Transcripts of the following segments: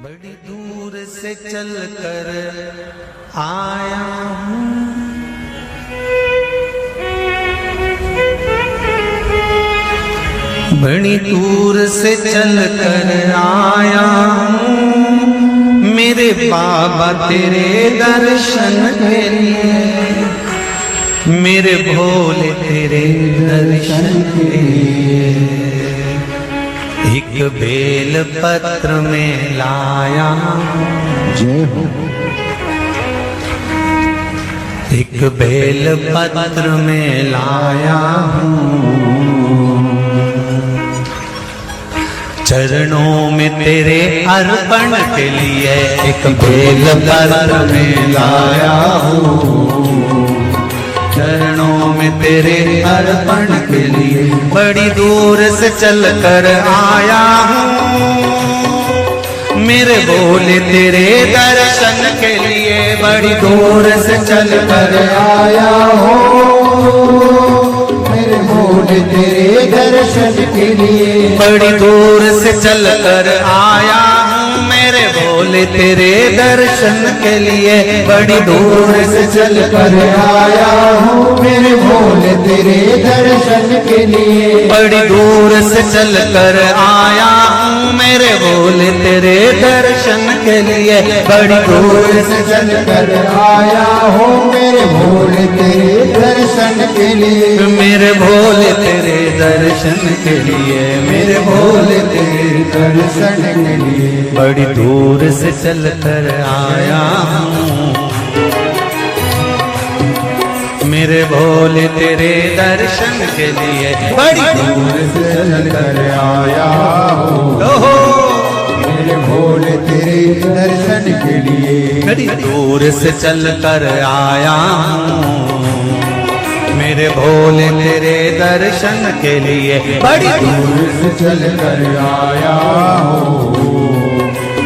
बड़ी दूर से चल कर आया हूँ, बड़ी दूर से चल कर आया हूँ, मेरे बाबा तेरे दर्शन के लिए, मेरे भोले तेरे दर्शन के लिए। एक बेल पत्र में लाया जय हो। एक बेल पत्र में लाया हूँ, चरणों में तेरे अर्पण के लिए एक बेल पत्र में लाया हूँ, चरणों में तेरे अर्पण के लिए। बड़ी दूर से चल कर आया हूँ, मेरे भोले तेरे दर्शन के लिए। बड़ी दूर से चल कर आया हूँ, मेरे भोले तेरे दर्शन के लिए। बड़ी दूर से चल कर आया हूँ, मेरे भोले तेरे दर्शन के लिए। बड़ी दूर से चल कर आया हूँ, मेरे भोले तेरे दर्शन के लिए। बड़ी दूर से चल कर आया हूँ, मेरे भोले तेरे दर्शन के लिए। बड़ी दूर से चल कर आया हूँ, मेरे भोले तेरे दर्शन के लिए। मेरे भोले तेरे दर्शन के लिए, मेरे भोले तेरे दर्शन के लिए। बड़ी दूर से चल कर आया हूँ, मेरे भोले तेरे दर्शन के लिए। बड़ी दूर से चल कर आया हूँ, मेरे भोले तेरे दर्शन के लिए। बड़ी दूर से चल कर आया हूँ, मेरे भोले तेरे दर्शन के लिए। बड़ी दूर से चल कर आया हूँ,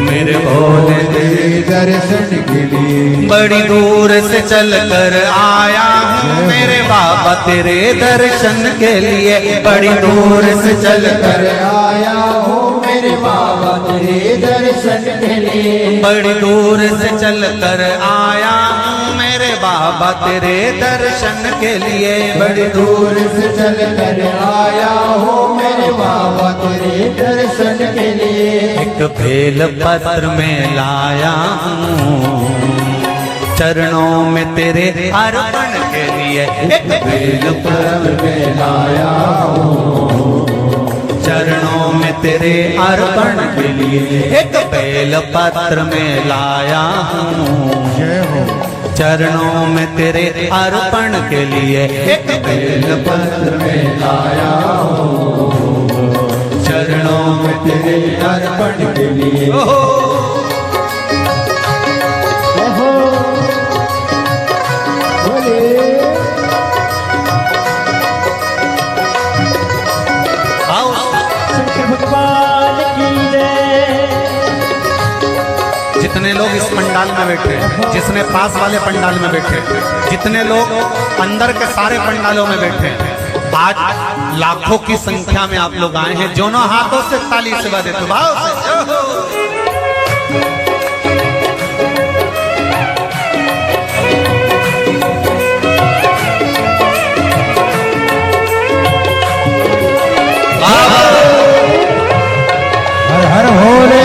मेरे भोले तेरे दर्शन के लिए। बड़ी दूर से चल कर आया हूँ, मेरे बाबा तेरे दर्शन के लिए। बड़ी दूर से चल कर आया हूँ, मेरे बाबा तेरे दर्शन के लिए। बड़ी दूर से चल कर आया हूँ, मेरे बाबा तेरे दर्शन के लिए। बड़ी दूर से चल कर आया हूँ, मेरे बाबा तेरे दर्शन के लिए। एक बेल पत्र में लाया हूँ, चरणों में तेरे अर्पण के लिए। एक बेल पत्र में लाया हूँ, चरणों में तेरे अर्पण के लिए। एक बेल पत्र में लाया हूँ, जय हो। चरणों में तेरे अर्पण के लिए। एक बेल पत्र में लाया हूँ, चरणों में तेरे अर्पण के लिए। भगवान की जय। जितने लोग इस पंडाल में बैठे, जितने पास वाले पंडाल में बैठे, जितने लोग अंदर के सारे पंडालों में बैठे, आज लाखों की संख्या में आप लोग आए हैं। दोनों हाथों से ताली से बजाते तो भाव से। हर हर भोले।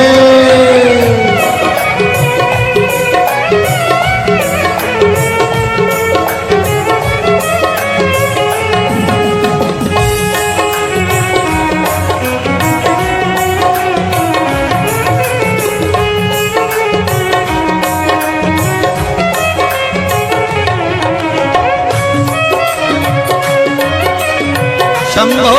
शंभो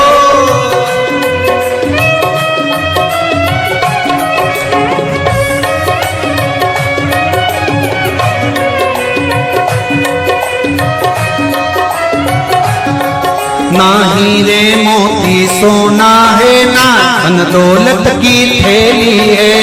ना हीरे मोती सोना है, ना धन दौलत की थैली है।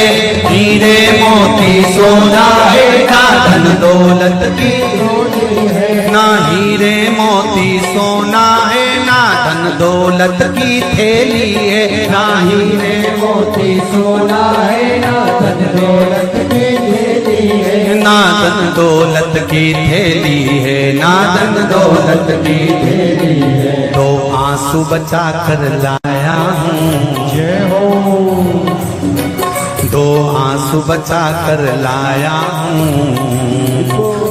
हीरे मोती सोना है, ना धन दौलत की थैली है। ना हीरे मोती सोना है, ना धन दौलत की थैली है। ना हीरे मोती सोना है, ना धन दौलत दौलत की थैली है, ना धन दौलत की थैली है, तो आंसू बचा कर लाया हूँ। जय हो। दो आंसू बचा कर लाया हूँ,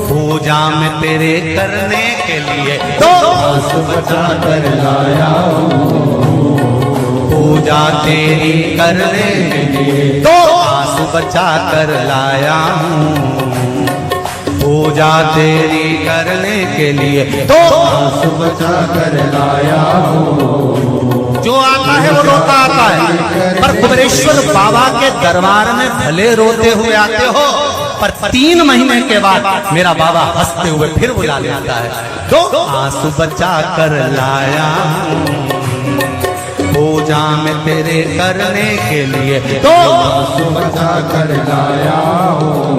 पूजा में तेरे करने के लिए दो आंसू बचा कर लाया हूँ, पूजा तेरी करने के लिए दो आंसू बचा कर लाया हूँ, पूजा तेरी करने के लिए दो आंसू बचा कर लाया हूँ। जो आता है वो रोता आता है, पर कुबेरेश्वर बाबा के दरबार में भले रोते हुए आते हो, पर 3 महीने के बाद मेरा बाबा हंसते हुए फिर बुला लेता है। दो आंसू बचा कर लाया हूँ, पूजा में तेरे करने के लिए दो आंसू बचा कर लाया हूँ,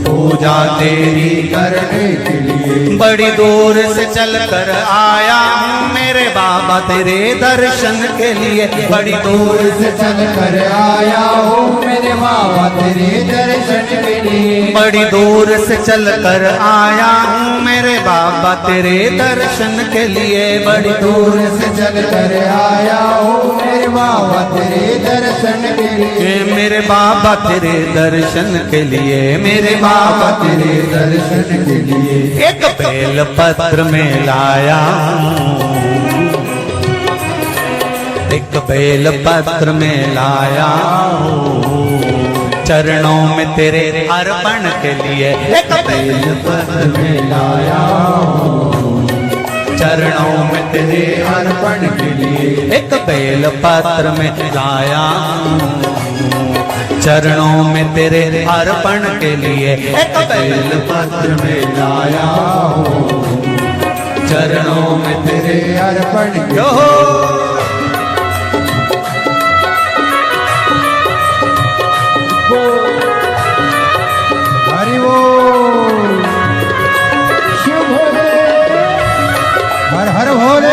पूजा तेरी करने के लिए। बड़ी दूर से चल कर आया हूँ मेरे बाबा तेरे दर्शन के लिए, बड़ी दूर से चल कर आया हूँ मेरे बाबा तेरे दर्शन के लिए, बड़ी दूर से चल कर आया हूँ मेरे बाबा तेरे दर्शन के लिए, बड़ी दूर से चल कर आया हूँ मेरे बाबा तेरे दर्शन के लिए, मेरे बाबा तेरे दर्शन के लिए, मेरे बाबा तेरे दर्शन के लिए। एक बेल पत्र में लाया हूँ, एक बेल पत्र में लाया हूँ, चरणों में तेरे अर्पण के लिए, एक बेल पत्र में लाया हूँ, चरणों में तेरे अर्पण के लिए, एक बेल पत्र में लाया हूँ, चरणों में तेरे अर्पण के लिए, एक बेल पत्र में लाया हूँ, चरणों में तेरे अर्पण के लिए। हरि बोल। शिव भोले, हर हर भोले।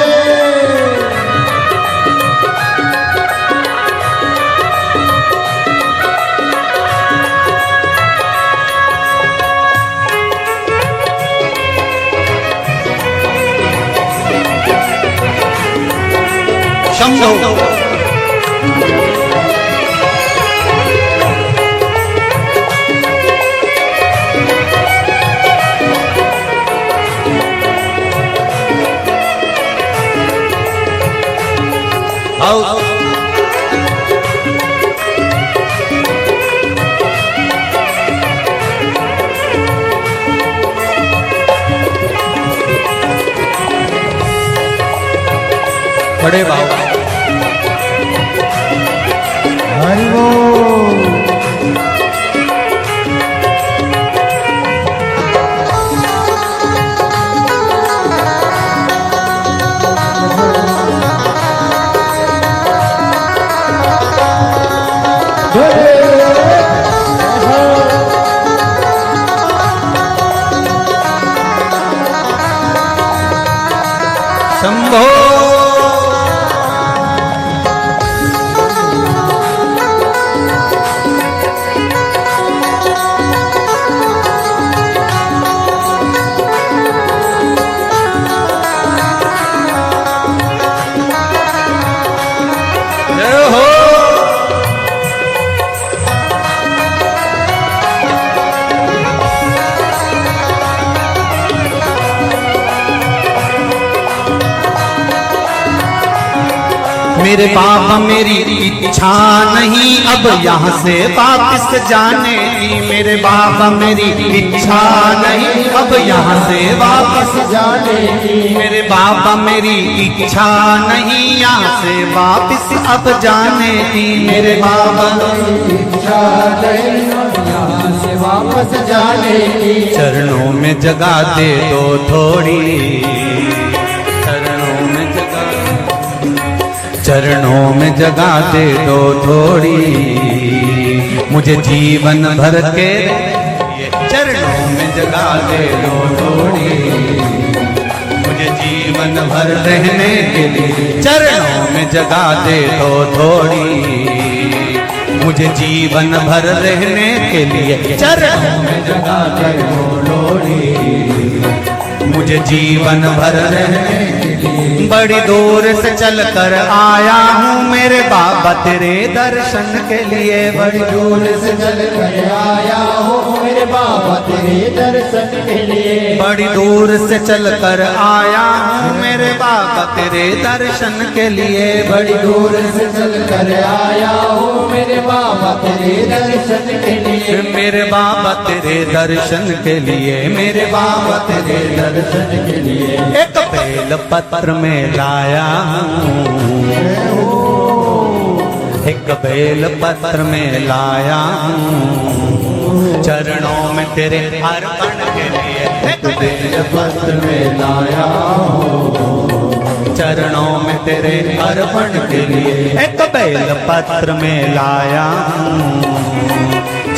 शंभो बड़े बाबा हरि बोल। शंभो मेरे बाबा मेरी इच्छा नहीं अब यहाँ से वापस जाने की, मेरे बाबा मेरी इच्छा नहीं अब यहाँ से वापस जाने की, मेरे बाबा मेरी इच्छा नहीं यहाँ से वापस अब जाने की, मेरे बाबा इच्छा नहीं यहाँ से वापस जाने की, चरणों में जगह दे दो थोड़ी, चरणों में जगह, चरणों में जगह दे दो थोड़ी, मुझे जीवन भर के चरणों में जगह दे दो थोड़ी, मुझे जीवन भर रहने के लिए चरणों में जगह दे दो थोड़ी, मुझे जीवन भर रहने के लिए चरणों में जगा कर वो लोड़ी मुझे जीवन भर रहने के लिए बड़ी दूर से चल कर आया हूँ मेरे बाबा तेरे दर्शन के लिए बड़ी दूर से चल कर आया हो मेरे बाबा तेरे दर्शन के लिए बड़ी दूर से चल कर आया हूँ मेरे बाबा तेरे दर्शन के लिए बड़ी दूर से चल कर आया हो मेरे बाबा तेरे दर्शन के लिए मेरे बाबा तेरे दर्शन के लिए मेरे बाबा तेरे दर्शन के लिए एक बेल पत्र में लाया हूँ एक बेल पत्र में लाया हूँ चरणों में तेरे अर्पण के लिए एक बेल पत्र में लाया हो चरणों में तेरे अर्पण के लिए एक बेल पत्र में लाया हूँ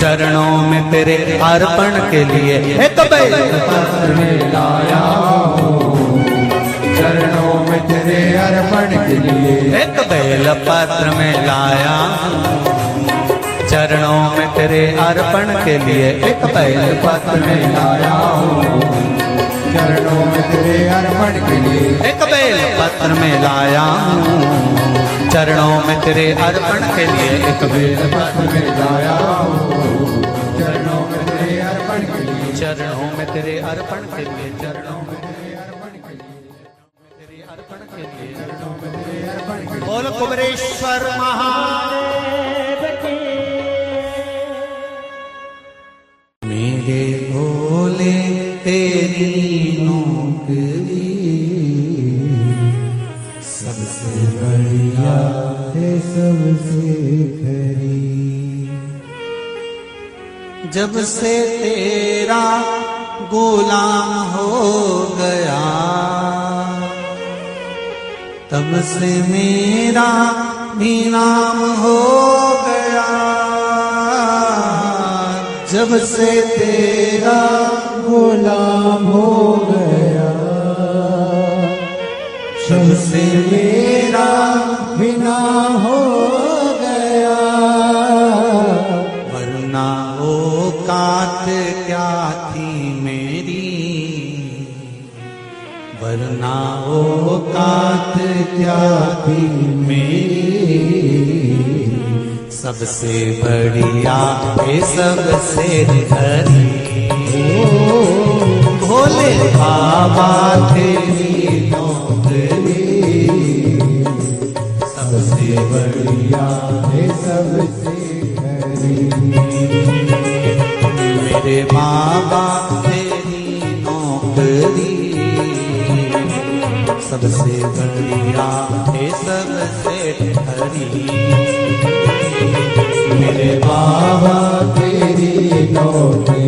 चरणों में तेरे अर्पण के लिए एक बेल पत्र में लाया हो चरणों में तेरे अर्पण के लिए एक बेल पत्र में लाया चरणों में तेरे अर्पण के लिए एक बेल पत्र में लाया हो चरणों में तेरे अर्पण के लिए एक बेल पत्र में लाया चरणों में तेरे अर्पण के लिए एक बेल पत्र में लाया हो चरणों में तेरे अर्पण के लिए चरणों में तेरे अर्पण के लिए चरणों में तेरे अर्पण के लिए बोल कुबरेश्वर महादेव की मेरे भोले तेरी नौकरी सबसे बढ़िया है सबसे खरी जब से तेरा गुलाम हो गया तब से मेरा भी नाम हो गया जब से तेरा गुलाम हो गया जब से मेरा बिना हो गया वरना औकात क्या थी मेरी वरना औकात क्या थी मेरी सबसे बढ़िया है सबसे हरी भोले बाबा तेरी नौकरी सबसे बढ़िया है सबसे खरी मेरे बाबा तेरी नौकरी सबसे बढ़िया है सबसे हरी मेरे बाबा तेरी नौकरी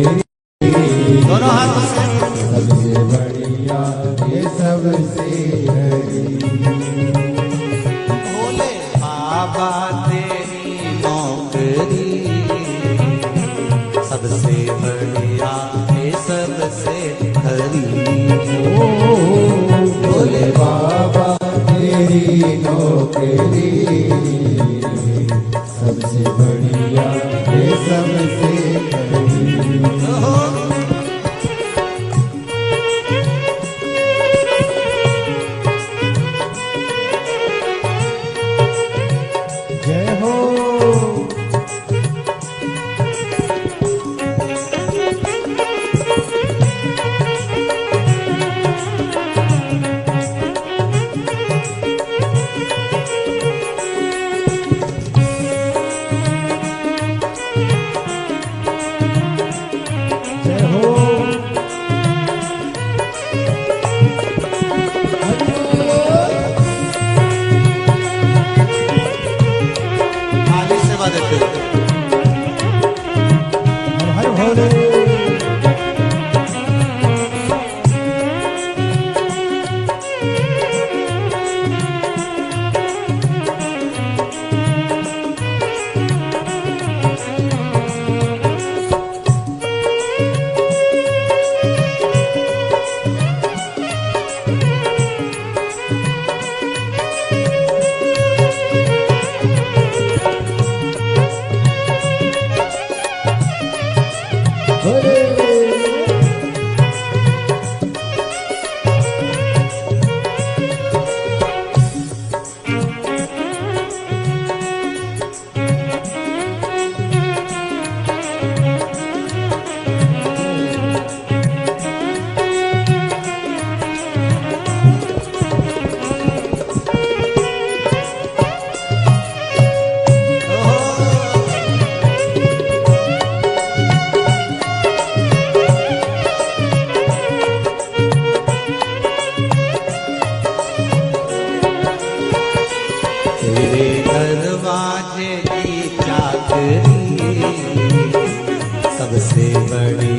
दोनों हाथों से सबसे बढ़िया है सबसे हरी भोले बाबा तेरी नौकरी सबसे बढ़िया है सबसे हरी भोले बाबा तेरी नौकरी सबसे बढ़िया है सबसे खरी जय हो जय हो खाली सेवा देते हो। हर भोले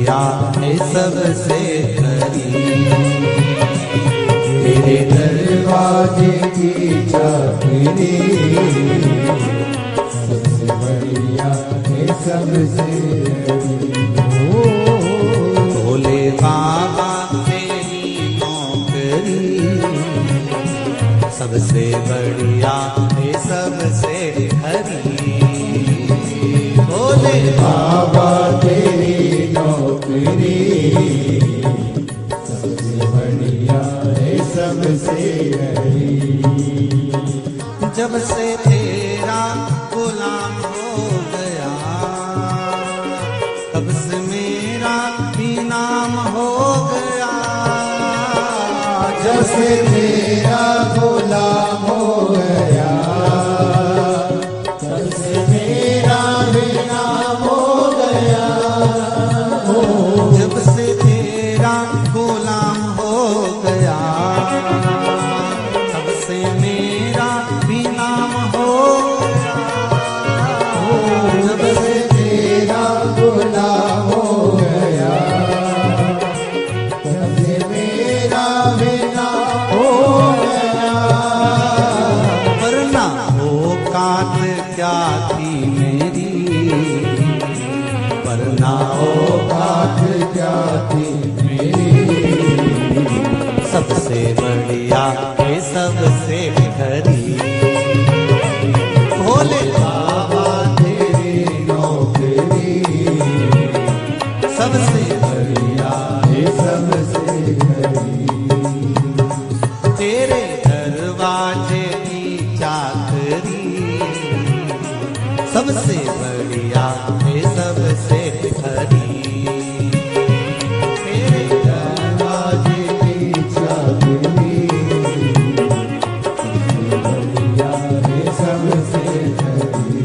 बढ़िया है सबसे खरी। तेरे दरवाजे की चाबी सबसे बढ़िया है सबसे भोले बाबा तेरी नौकरी सबसे बढ़िया है सबसे खरी। भोले बाबा तेरी नौकरी सबसे बढ़िया है सबसे बड़ी। जब से तेरा गुलाम हो गया तब से मेरा भी नाम हो गया। जब से तेरा गुलाम हो गया तब से मेरा भी नाम हो गया। जब से तेरा गुलाम हो गया तब से मेरा भी नाम हो गया। जब से तेरा गुलाम हो गया तब से मेरा भी नाम हो गया। वरना औकात क्या थी मेरी, वरना औकात क्या थी मेरी, सबसे बढ़िया है सबसे खरी। भोले बाबा तेरी नौकरी सबसे बढ़िया है सबसे बड़ी। तेरे दरवाजे की चाकरी सबसे बढ़िया है सबसे खरी। तेरे दरवाजे की चाबी सबसे बढ़िया है सबसे बड़ी।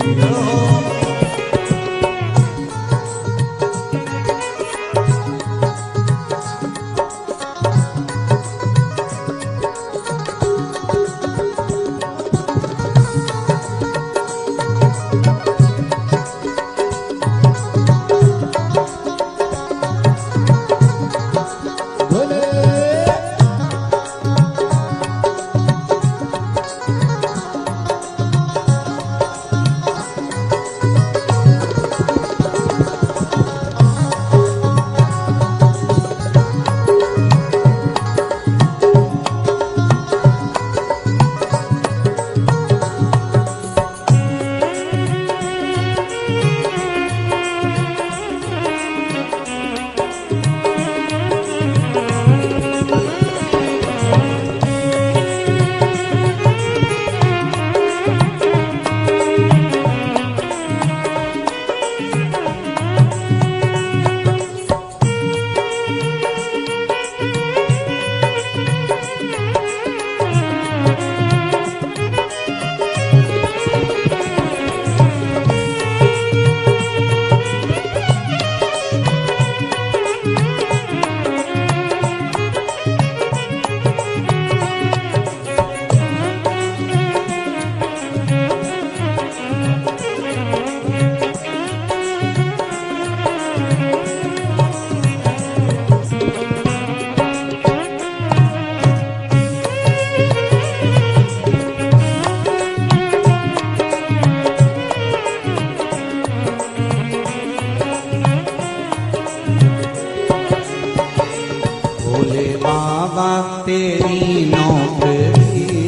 भोले बाबा तेरी नौकरी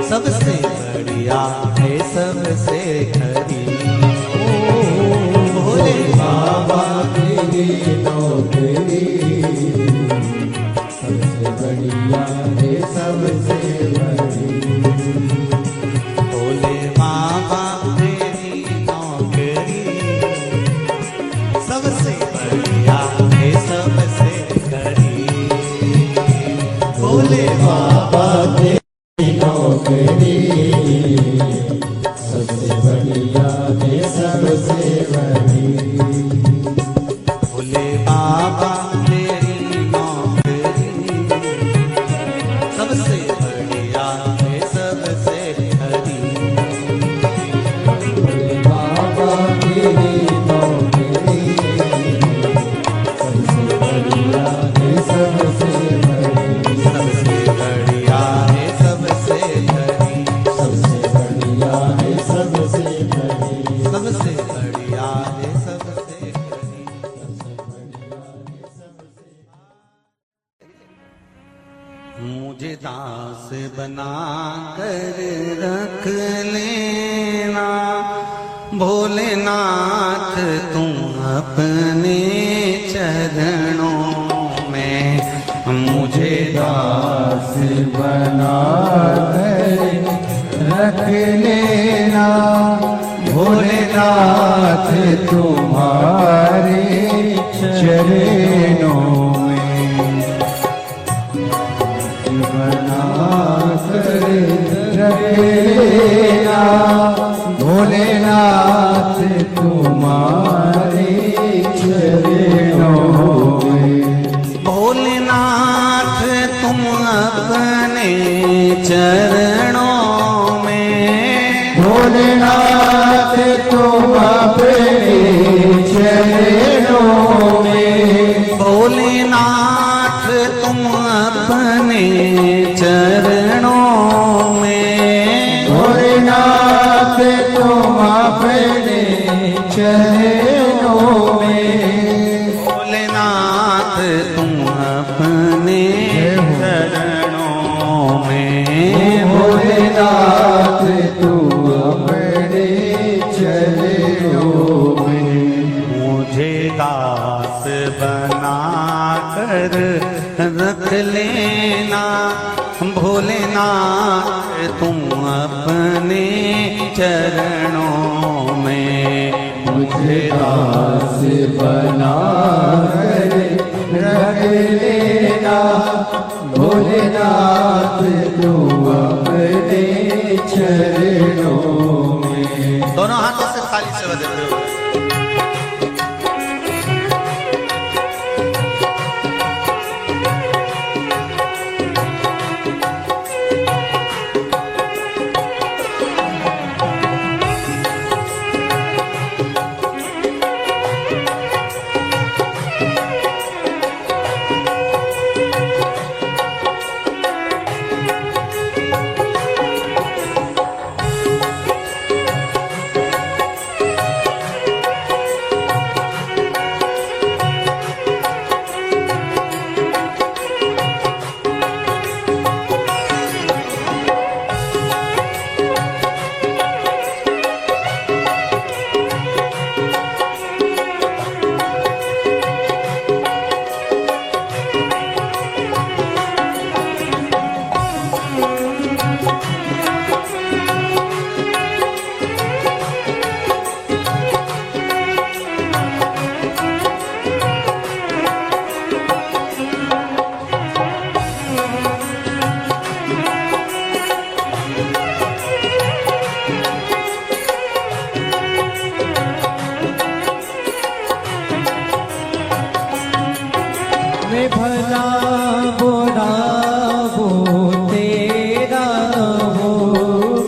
सबसे बढ़िया है सबसे खरी। भोले बाबा तेरी नौकरी सबसे बढ़िया है सबसे बड़ी। भोले बाबा तेरी नौकरी सबसे बढ़िया है सबसे खरी। भोले बाबा तेरी नौकरी सबसे बढ़िया है सबसे बड़ी। भोले बाबा तेरी नौकरी सबसे बढ़िया है सबसे खरी। बाबा तेरी नौकरी बना कर रख लेना भोलेनाथ तुम अपने चरणों में मुझे दास बना कर रख लेना भोलेनाथ तुम्हारे चरणों में बना कर रख लेना भोलेनाथ तुम्हारे चरणों में भोलेनाथ तुम अपने चरणों में भोलेनाथ तुम अपने चरणों में भोलेनाथ तुम अपने चरणों में भोलेनाथ तुम अपने चरणों में भोलेनाथ तुम अपने चरणों में भोलेनाथ तुम अपने चरणों में मुझे दास बना कर रख लेना भोलेनाथ तुम अपने चरणों में मुझे दास बना कर रख लेना भोलेनाथ तुम अपने चरणों में दोनों हाथों से थाली से बजाते हो मैं भला बुरा वो तेरा हो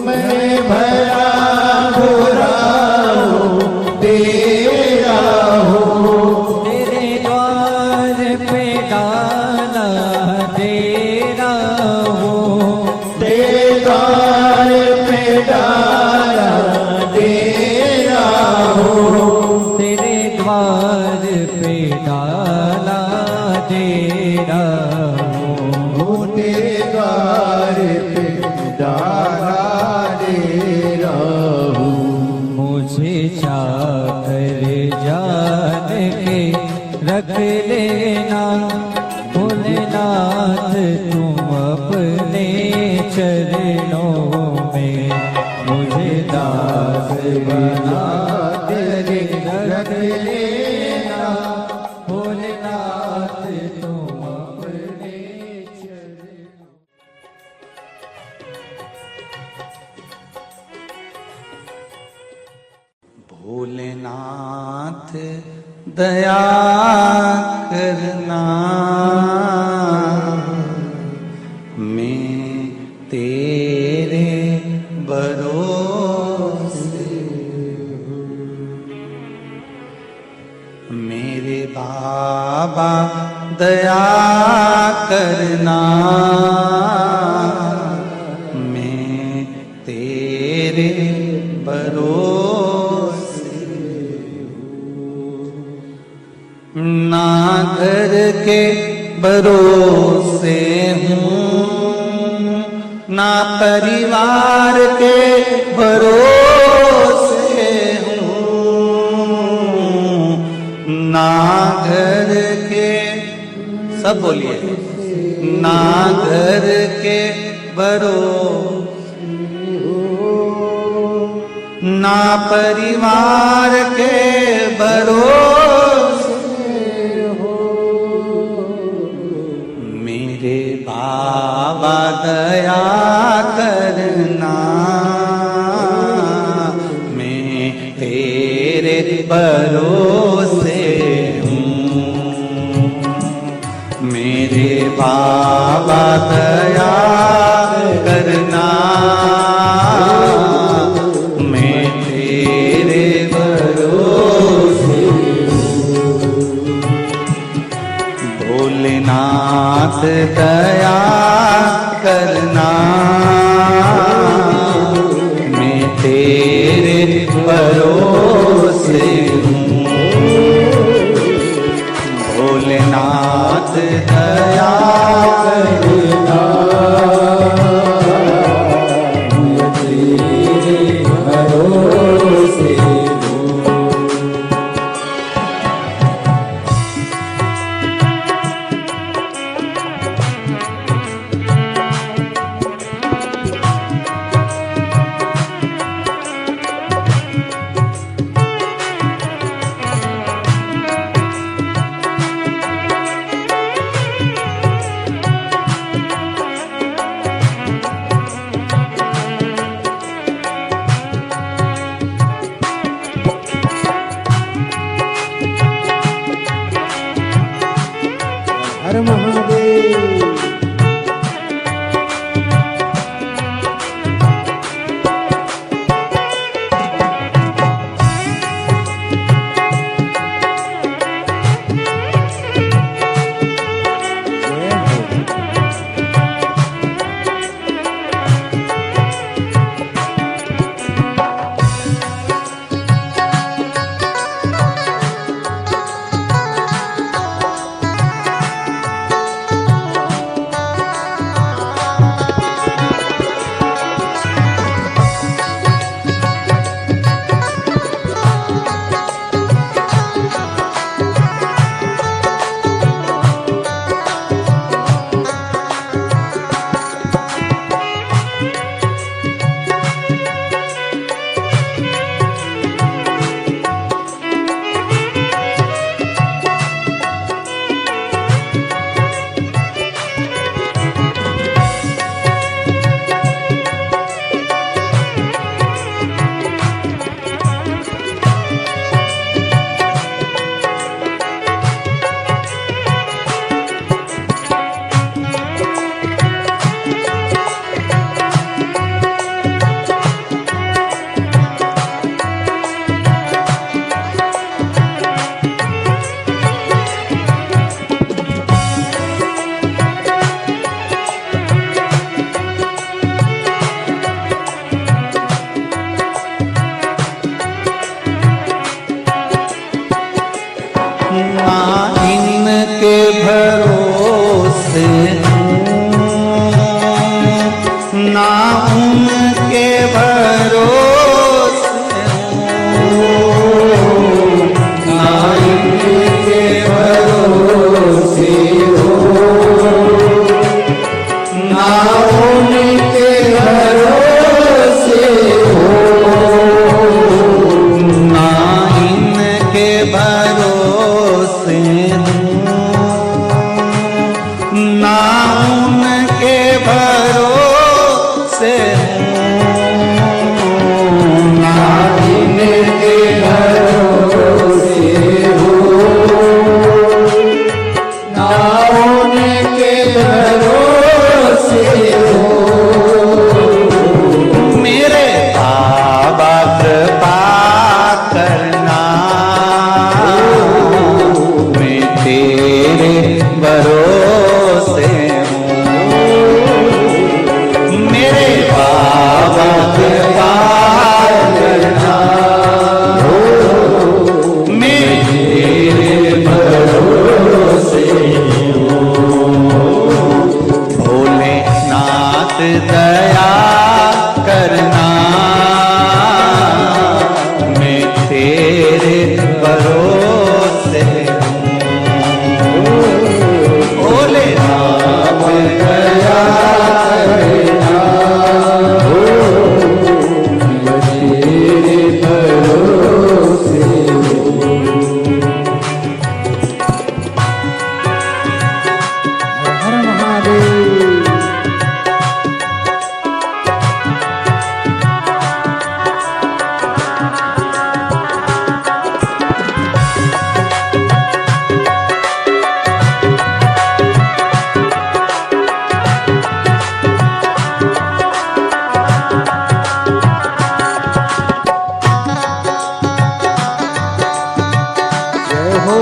मैं भला बुरा हूँ तेरा हूँ तेरे द्वार पे डाला तेरा हो तेरे द्वार पे डाला तेरा हूँ तेरे द्वार पे डाला तेरा हो तेरे द्वार पे डाला तेरा हूँ मुझे चाकर जान के रख लेना भोलेनाथ तुम अपने चरणों में मुझे दास बना तेरे रख लेना भोलेनाथ तुम अपने चरणों भोलेनाथ दया करना मैं तेरे भरोसे मेरे बाबा दया करना मैं तेरे भरोसे ना घर के भरोसे हूँ ना परिवार के भरोसे हूँ, ना घर के, सब बोलिए, ना घर के भरोसे, ना परिवार के भरोसे हो। मेरे बाबा दया करना, मैं तेरे भरोसे हूँ। मेरे बाबा दया करना, मैं तेरे भरोसे हूँ। भोलेनाथ दया करना, मैं तेरे भरोसे हूँ। भोलेनाथ दया करना, मैं तेरे भरोसे हूँ। हर महादेव। इनके भरोसे ना उनके भरोसे ना इनके भरोसे ना उनके भरोसे ना इनके भरोसे हो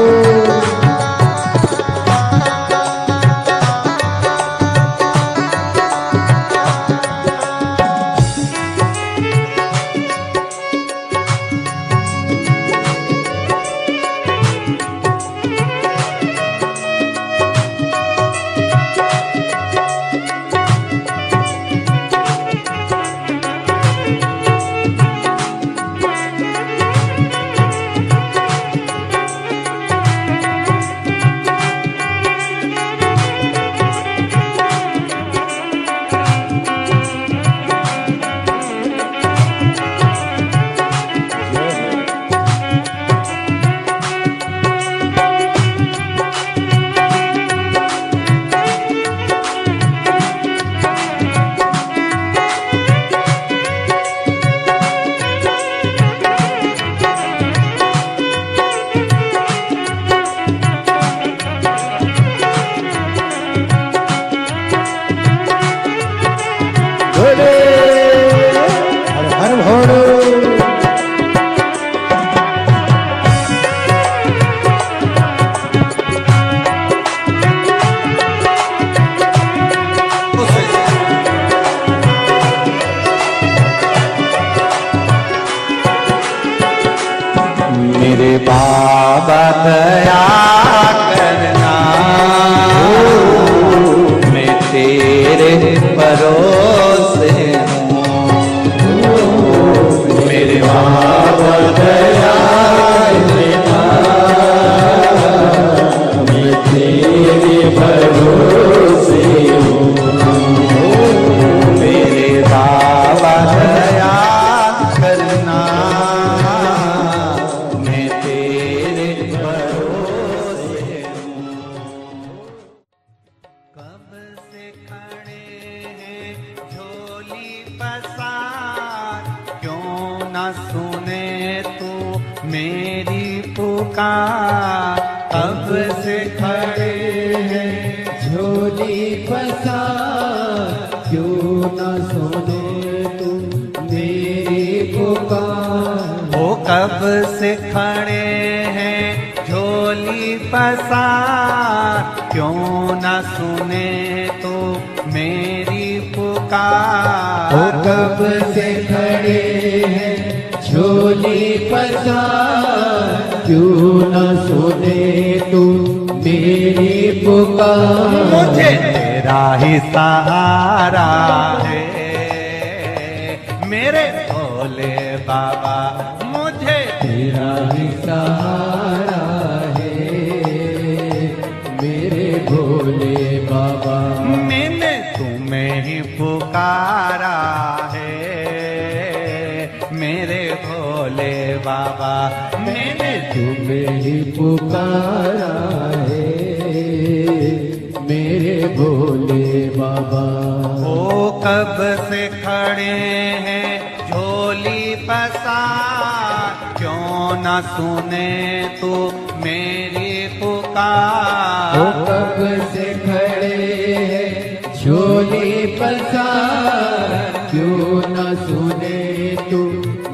हर हर भोले मेरे बाबा दया करना, मैं तेरे भरोसे हूँ। मेरे बाबा दया करना, मैं तेरे भरोसे हूँ। मेरे बाबा दया करना, मैं तेरे भरोसे हूँ। कब से खड़े हैं झोली पसार, क्यों न सुने तू मेरी पुकार। कब से खड़े हैं झोली पसार, क्यों न सुने तू मेरी पुकार। वो कब से खड़े हैं झोली पसार, क्यों न सुने तो मेरी पुकार। वो कब से खड़े हैं झोली पसार, क्यों न सुने तू मेरी पुकार। मुझे तेरा ही सहारा है मेरे भोले बाबा, मुझे तेरा ही सहारा है मेरे भोले बाबा। मैंने तुम्हें ही पुकारा है मेरे भोले बाबा। मैंने तुम्हें ही पुकारा है मेरे भोले बाबा। ओ कब से खड़े हैं झोली पसार, क्यों न सुने तू मेरी पुकार। वो कब से खड़े हैं झोली पसार, क्यों न सुने तू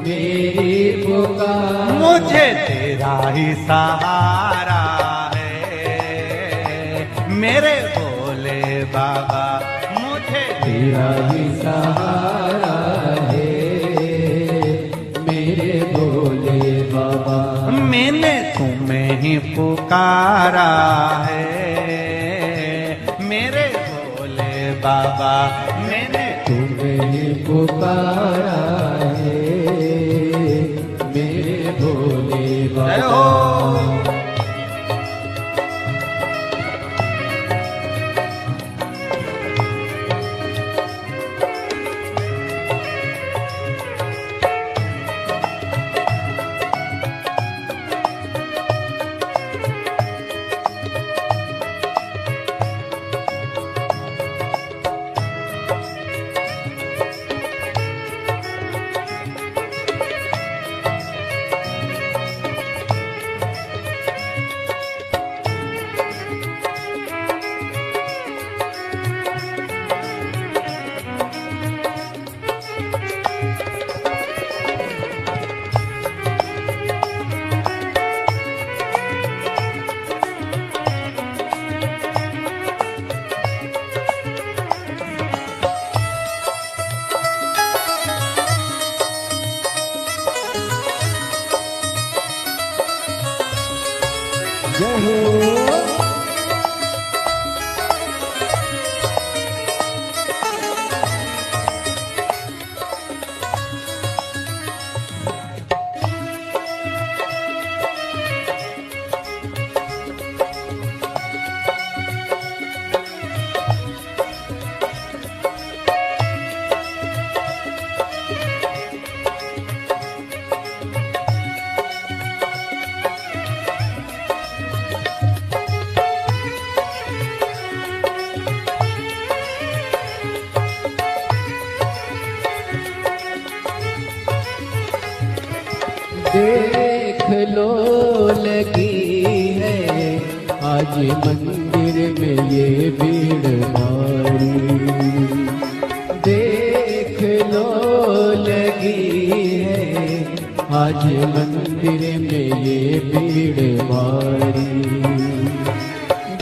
मेरी पुकार। मुझे तेरा ही सहारा है मेरे भोले बाबा, मुझे तेरा ही सहारा है मेरे भोले बाबा। मैंने तुम्हें ही पुकारा है मेरे भोले बाबा। मैंने तुम्हें ही पुकारा है मेरे भोले जय बाबा। हो। जय हो। देख लो लगी है आज मंदिर में ये भीड़ भारी। देख लो लगी है आज मंदिर में ये भीड़ भारी।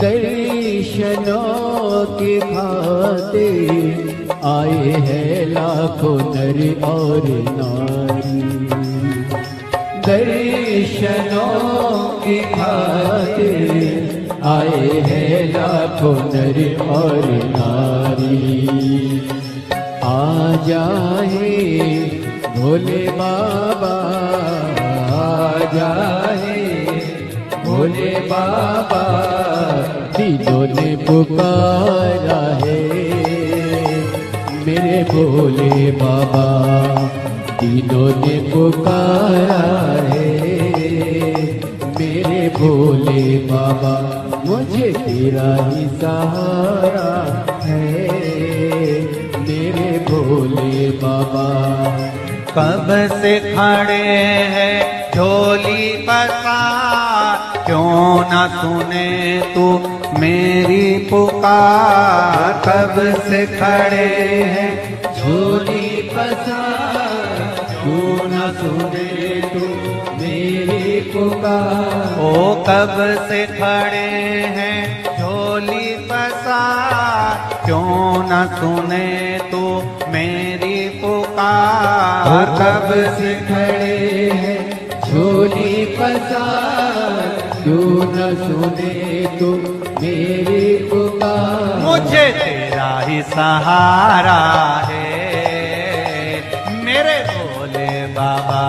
दर्शनों की खातिर आए हैं लाखों नर और नारी। दर्शनों की खातिर आए हैं लाखों नर और नारी। आ जाए भोले बाबा, आ जाए भोले बाबा, दिलों ने पुकारा है मेरे भोले बाबा। दिलों ने पुकारा है मेरे भोले बाबा। मुझे तेरा ही सहारा है मेरे भोले बाबा। कब से खड़े हैं झोली पसार, क्यों न सुने तू मेरी पुकार। कब से खड़े हैं झोली पसार, क्यों न सुने तू मेरी पुकार। ओ कब से खड़े हैं झोली पसार, क्यों न सुने तू मेरी पुकार। कब से खड़े हैं झोली पसार, क्यों न सुने तू मेरी पुकार। मुझे तेरा ही सहारा है मेरे भोले बाबा।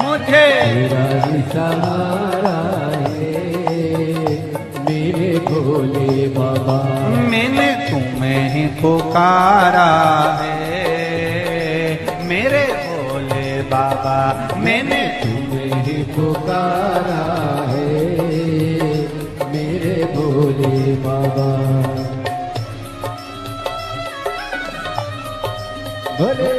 मुझे तेरा ही सहारा है मेरे भोले बाबा। मैंने तुम्हें ही पुकारा है मेरे भोले बाबा। मैंने तुम्हें ही पुकारा है मेरे भोले बाबा। भोले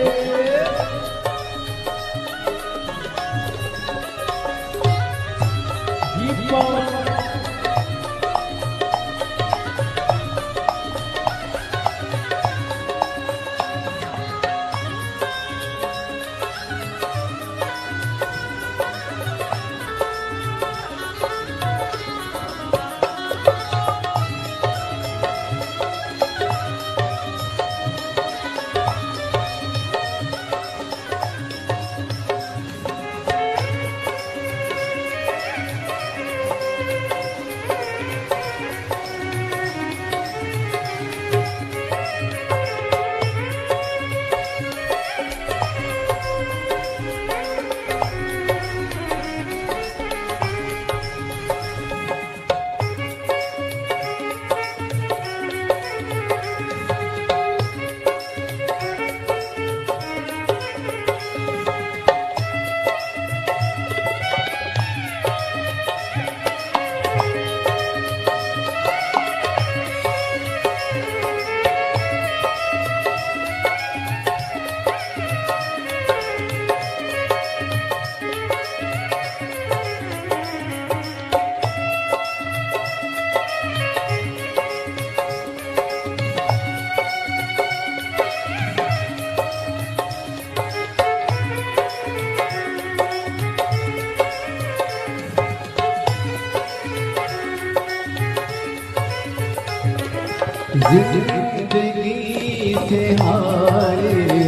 जिंदगी से हारे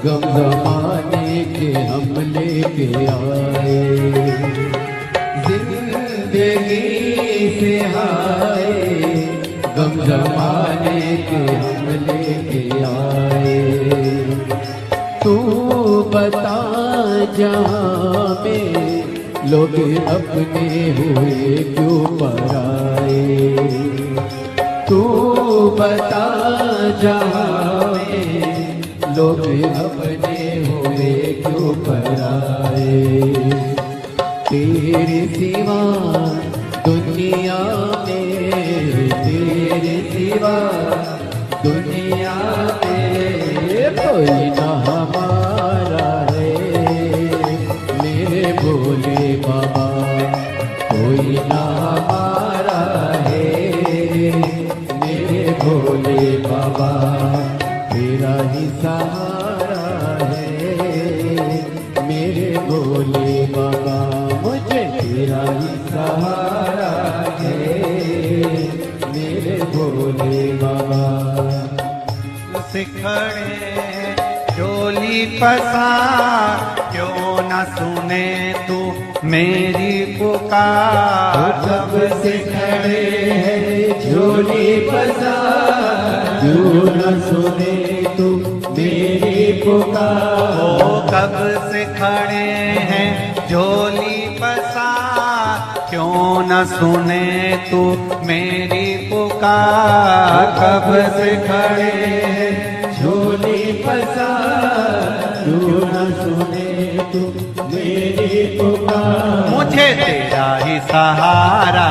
गम जमाने के हम लेके आए। जिंदगी से आए, गम जमाने के हम लेके आए। तू बता जहाँ में लोग अपने हुए क्यों पराए। तू बता जहाँ में लोग अपने हुए क्यों पराए। तेरे सिवा दुनिया में, तेरे सिवा दुनिया में कोई ना हमारा है मेरे भोले बाबा, कोई ना हमारा है मेरे भोले बाबा। तेरा ही सहारा है मेरे भोले बाबा, मुझे तेरा ही सहारा है मेरे भोले बाबा। सिखड़े डोली पसार, क्यों न सुने तू मेरी पुकार। कब से खड़े हैं झोली पसार, क्यों न सुने तू मेरी पुकार। ओ कब से खड़े हैं झोली पसार, क्यों न सुने तू मेरी पुकार। कब से खड़े हैं झोली पसार, क्यों न सुने तू मेरी पुकार। मुझे तेरा ही सहारा